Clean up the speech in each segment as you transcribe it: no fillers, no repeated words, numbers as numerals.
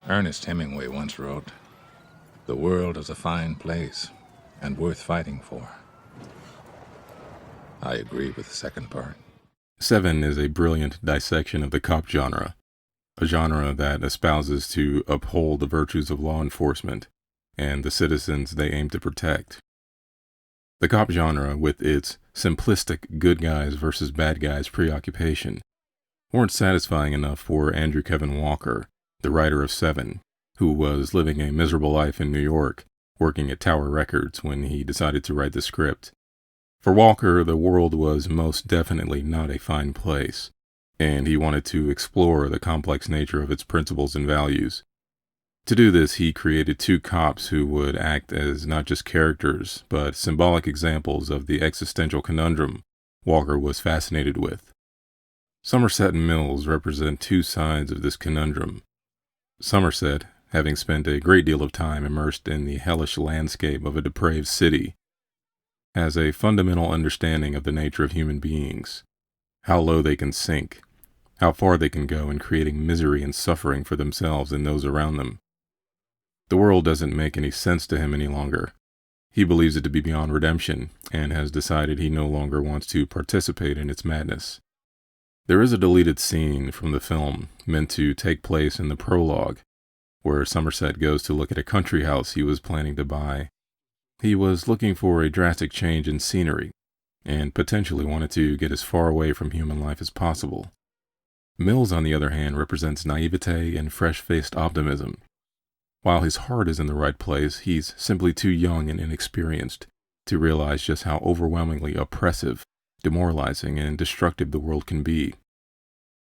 Ernest Hemingway once wrote, "The world is a fine place and worth fighting for." I agree with the second part. Seven is a brilliant dissection of the cop genre, a genre that espouses to uphold the virtues of law enforcement and the citizens they aim to protect. The cop genre, with its simplistic good guys versus bad guys preoccupation, weren't satisfying enough for Andrew Kevin Walker, the writer of Seven, who was living a miserable life in New York, working at Tower Records when he decided to write the script. For Walker, the world was most definitely not a fine place, and he wanted to explore the complex nature of its principles and values. To do this, he created two cops who would act as not just characters, but symbolic examples of the existential conundrum Walker was fascinated with. Somerset and Mills represent two sides of this conundrum. Somerset, having spent a great deal of time immersed in the hellish landscape of a depraved city, has a fundamental understanding of the nature of human beings, how low they can sink, how far they can go in creating misery and suffering for themselves and those around them. The world doesn't make any sense to him any longer. He believes it to be beyond redemption and has decided he no longer wants to participate in its madness. There is a deleted scene from the film meant to take place in the prologue, where Somerset goes to look at a country house he was planning to buy. He was looking for a drastic change in scenery and potentially wanted to get as far away from human life as possible. Mills, on the other hand, represents naivete and fresh-faced optimism. While his heart is in the right place, he's simply too young and inexperienced to realize just how overwhelmingly oppressive, demoralizing, and destructive the world can be.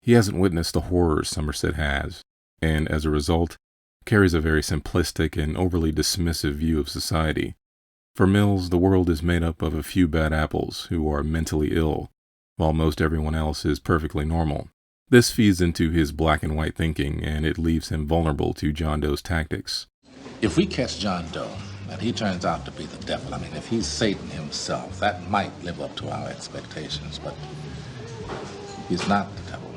He hasn't witnessed the horrors Somerset has, and as a result, carries a very simplistic and overly dismissive view of society. For Mills, the world is made up of a few bad apples who are mentally ill, while most everyone else is perfectly normal. This feeds into his black and white thinking, and it leaves him vulnerable to John Doe's tactics. If we catch John Doe and he turns out to be the devil, if he's Satan himself, that might live up to our expectations, but he's not the devil.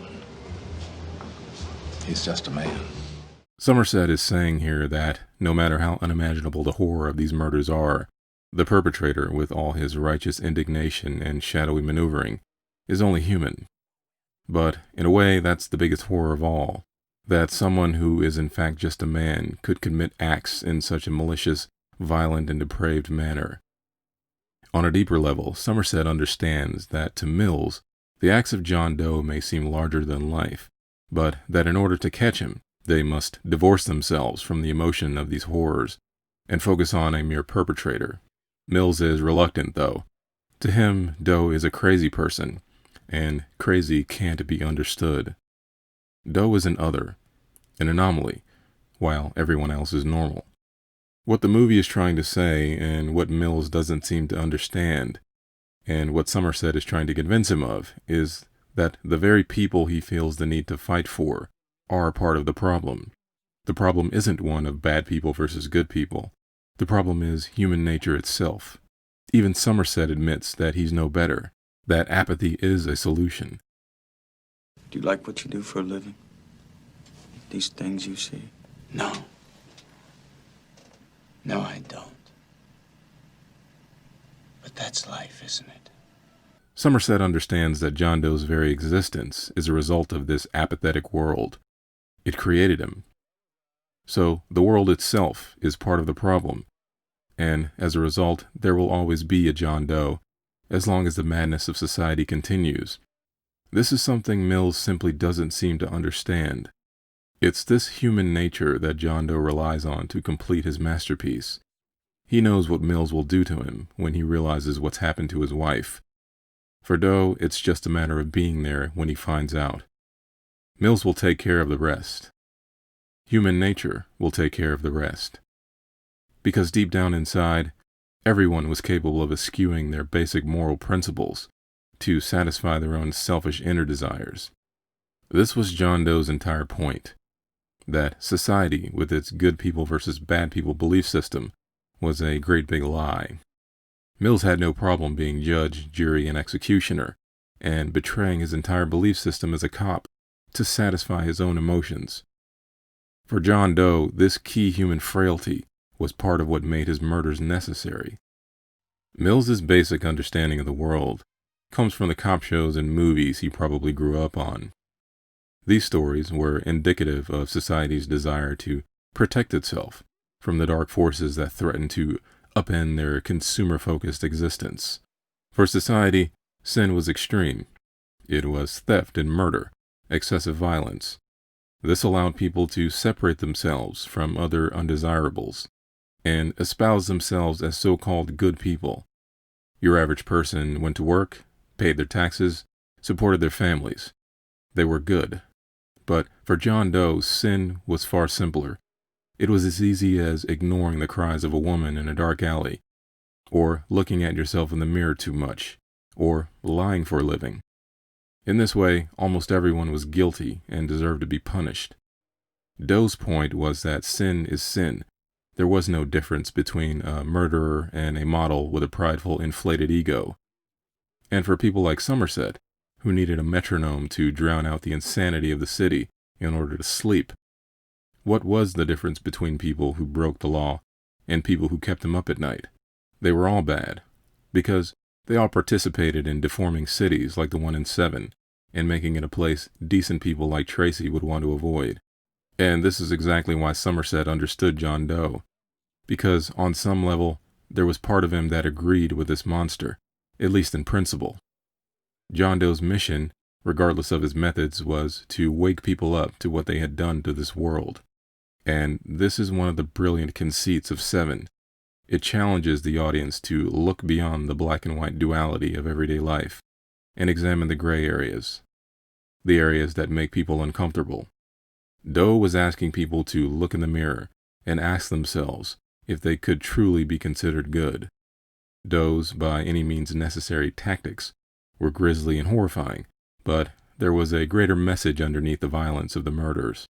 He's just a man. Somerset is saying here that, no matter how unimaginable the horror of these murders are, the perpetrator, with all his righteous indignation and shadowy maneuvering, is only human. But, in a way, that's the biggest horror of all, that someone who is in fact just a man could commit acts in such a malicious, violent, and depraved manner. On a deeper level, Somerset understands that, to Mills, the acts of John Doe may seem larger than life, but that in order to catch him, they must divorce themselves from the emotion of these horrors and focus on a mere perpetrator. Mills is reluctant, though. To him, Doe is a crazy person, and crazy can't be understood. Doe is an other, an anomaly, while everyone else is normal. What the movie is trying to say, and what Mills doesn't seem to understand, and what Somerset is trying to convince him of, is that the very people he feels the need to fight for are part of the problem. The problem isn't one of bad people versus good people. The problem is human nature itself. Even Somerset admits that he's no better, that apathy is a solution. Do you like what you do for a living? These things you see? No. No, I don't. But that's life, isn't it? Somerset understands that John Doe's very existence is a result of this apathetic world. It created him. So the world itself is part of the problem, and as a result, there will always be a John Doe, as long as the madness of society continues. This is something Mills simply doesn't seem to understand. It's this human nature that John Doe relies on to complete his masterpiece. He knows what Mills will do to him when he realizes what's happened to his wife. For Doe, it's just a matter of being there when he finds out. Mills will take care of the rest. Human nature will take care of the rest. Because deep down inside, everyone was capable of eschewing their basic moral principles to satisfy their own selfish inner desires. This was John Doe's entire point, that society, with its good people versus bad people belief system, was a great big lie. Mills had no problem being judge, jury, and executioner, and betraying his entire belief system as a cop to satisfy his own emotions. For John Doe, this key human frailty was part of what made his murders necessary. Mills's basic understanding of the world comes from the cop shows and movies he probably grew up on. These stories were indicative of society's desire to protect itself from the dark forces that threaten to upend their consumer-focused existence. For society, sin was extreme. It was theft and murder, excessive violence. This allowed people to separate themselves from other undesirables and espouse themselves as so-called good people. Your average person went to work, paid their taxes, supported their families. They were good. But for John Doe, sin was far simpler. It was as easy as ignoring the cries of a woman in a dark alley, or looking at yourself in the mirror too much, or lying for a living. In this way, almost everyone was guilty and deserved to be punished. Doe's point was that sin is sin. There was no difference between a murderer and a model with a prideful, inflated ego. And for people like Somerset, who needed a metronome to drown out the insanity of the city in order to sleep, what was the difference between people who broke the law and people who kept them up at night? They were all bad, because they all participated in deforming cities like the one in Seven and making it a place decent people like Tracy would want to avoid. And this is exactly why Somerset understood John Doe, because on some level, there was part of him that agreed with this monster, at least in principle. John Doe's mission, regardless of his methods, was to wake people up to what they had done to this world. And this is one of the brilliant conceits of Seven. It challenges the audience to look beyond the black and white duality of everyday life and examine the gray areas, the areas that make people uncomfortable. Doe was asking people to look in the mirror and ask themselves if they could truly be considered good. Doe's, by any means necessary tactics, were grisly and horrifying, but there was a greater message underneath the violence of the murders.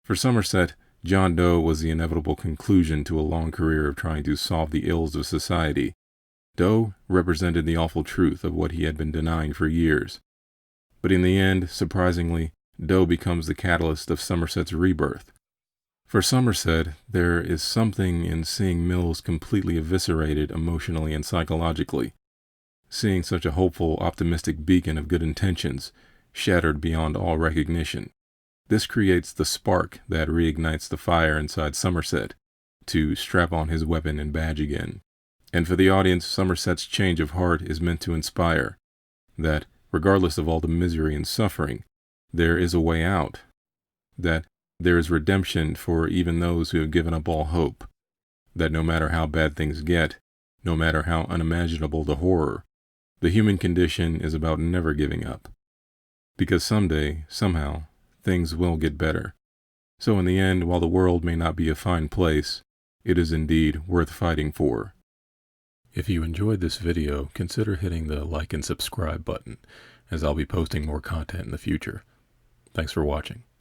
For Somerset, John Doe was the inevitable conclusion to a long career of trying to solve the ills of society. Doe represented the awful truth of what he had been denying for years. But in the end, surprisingly, Doe becomes the catalyst of Somerset's rebirth. For Somerset, there is something in seeing Mills completely eviscerated emotionally and psychologically, seeing such a hopeful, optimistic beacon of good intentions shattered beyond all recognition. This creates the spark that reignites the fire inside Somerset to strap on his weapon and badge again. And for the audience, Somerset's change of heart is meant to inspire that, regardless of all the misery and suffering, there is a way out, that there is redemption for even those who have given up all hope, that no matter how bad things get, no matter how unimaginable the horror, the human condition is about never giving up. Because someday, somehow, things will get better. So in the end, while the world may not be a fine place, it is indeed worth fighting for. If you enjoyed this video, consider hitting the like and subscribe button, as I'll be posting more content in the future. Thanks for watching.